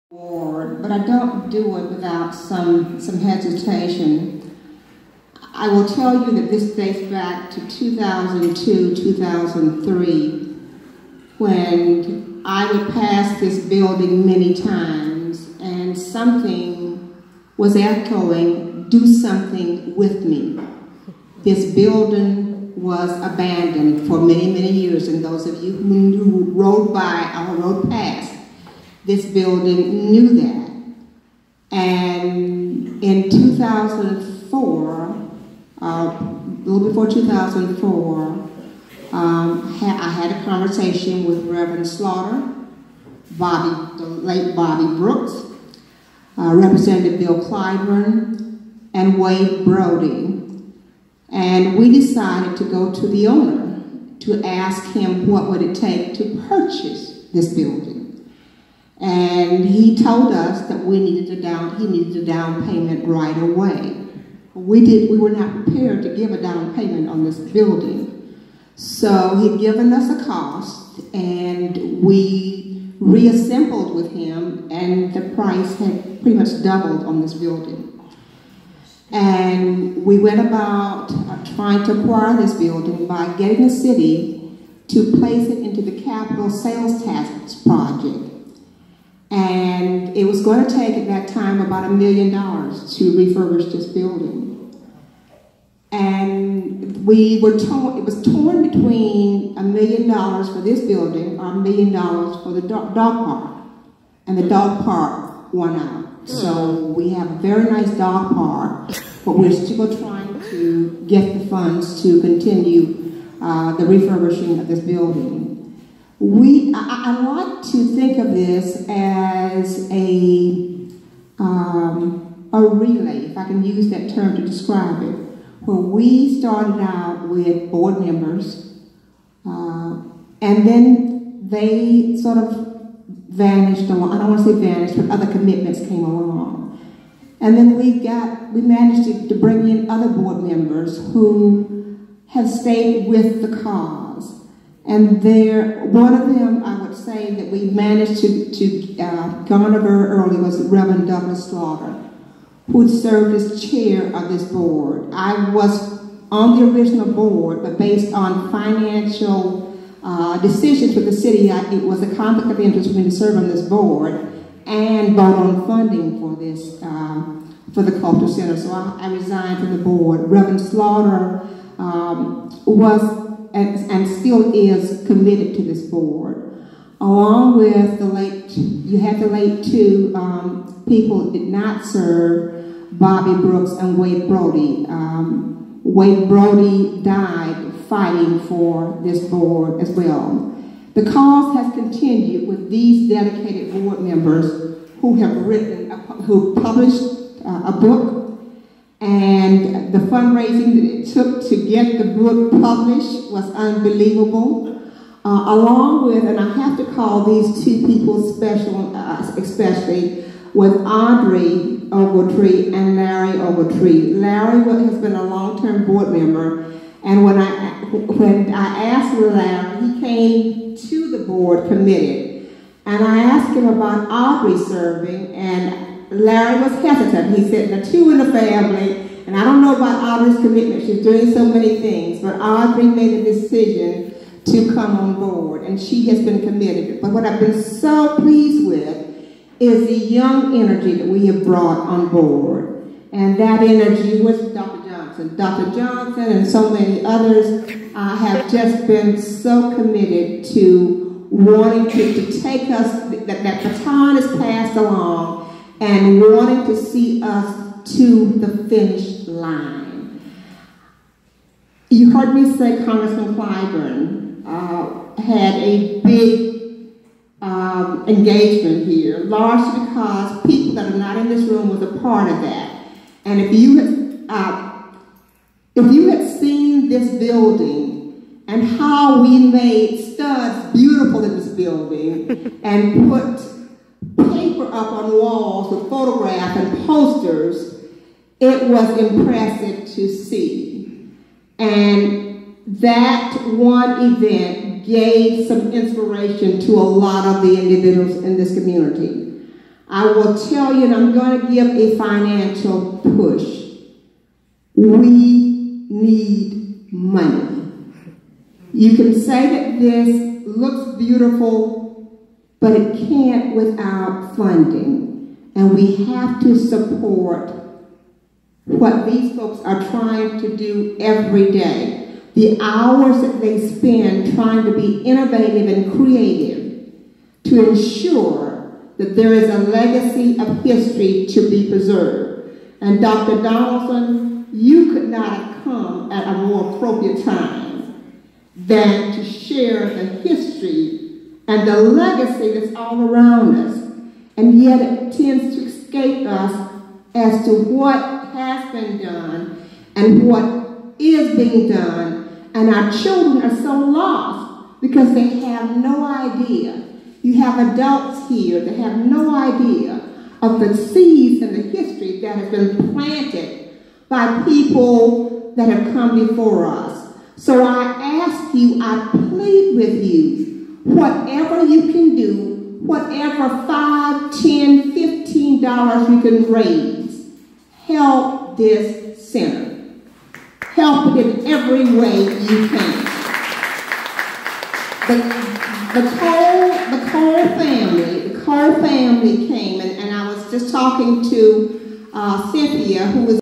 But I don't do it without some hesitation. I will tell you that this dates back to 2002, 2003, when I would pass this building many times and something was echoing, do something with me. This building was abandoned for many, many years, and those of you who rode by or rode past this building knew that. And in 2004, a little before 2004, I had a conversation with Reverend Slaughter, the late Bobby Brooks, Representative Bill Clyburn, and Wade Brody. And we decided to go to the owner to ask him what would it take to purchase this building. And he told us that he needed a down payment right away. We were not prepared to give a down payment on this building. So he'd given us a cost, and we reassembled with him, and the price had pretty much doubled on this building. And we went about trying to acquire this building by getting the city to place it into the capital sales tax project. And it was going to take at that time about $1 million to refurbish this building. And we were torn, it was torn between $1 million for this building or $1 million for the dog park. And the dog park won out. So we have a very nice dog park, but we're still trying to get the funds to continue the refurbishing of this building. I like to think of this as a relay, if I can use that term to describe it, where we started out with board members, and then they sort of vanished along. I don't want to say vanished, but other commitments came along. And then we managed to bring in other board members who have stayed with the cause. And one of them, I would say, that we managed to garner very early was Reverend Douglas Slaughter, who had served as chair of this board. I was on the original board, but based on financial decisions with the city, it was a conflict of interest for me to serve on this board and vote on funding for this, for the Cultural Center. So I resigned from the board. Reverend Slaughter was and still is committed to this board, along with you had the late two people who did not serve, Bobby Brooks and Wade Brody. Wade Brody died fighting for this board as well. The cause has continued with these dedicated board members who have who published a book, and the fundraising that it took to get the book published was unbelievable. Along with, and I have to call these two people special, especially, with Audrey Ogletree and Larry Ogletree. Larry has been a long-term board member, and when I asked Larry, he came to the board committed, and I asked him about Audrey serving, and Larry was hesitant. He said, the two in the family, and I don't know about Audrey's commitment. She's doing so many things, but Audrey made a decision to come on board, and she has been committed. But what I've been so pleased with is the young energy that we have brought on board. And that energy was Dr. Johnson. Dr. Johnson and so many others have just been so committed to wanting to take us, that baton is passed along, and wanting to see us to the finish line. You heard me say Congressman Clyburn had a big engagement here, largely because people that are not in this room was a part of that. And if you had seen this building and how we made studs beautiful in this building and put paper up on walls with photographs and posters, it was impressive to see. And that one event gave some inspiration to a lot of the individuals in this community. I will tell you, and I'm going to give a financial push. We need money. You can say that this looks beautiful, but it can't without funding. And we have to support what these folks are trying to do every day. The hours that they spend trying to be innovative and creative to ensure that there is a legacy of history to be preserved. And Dr. Donaldson, you could not have come at a more appropriate time than to share the history and the legacy that's all around us. And yet it tends to escape us as to what has been done and what is being done. And our children are so lost because they have no idea. You have adults here that have no idea of the seeds and the history that has been planted by people that have come before us. So I ask you, I plead with you, whatever you can do, whatever $5, $10, $15 you can raise, help this center. Help it in every way you can. The Cole family came, and I was just talking to Cynthia, who was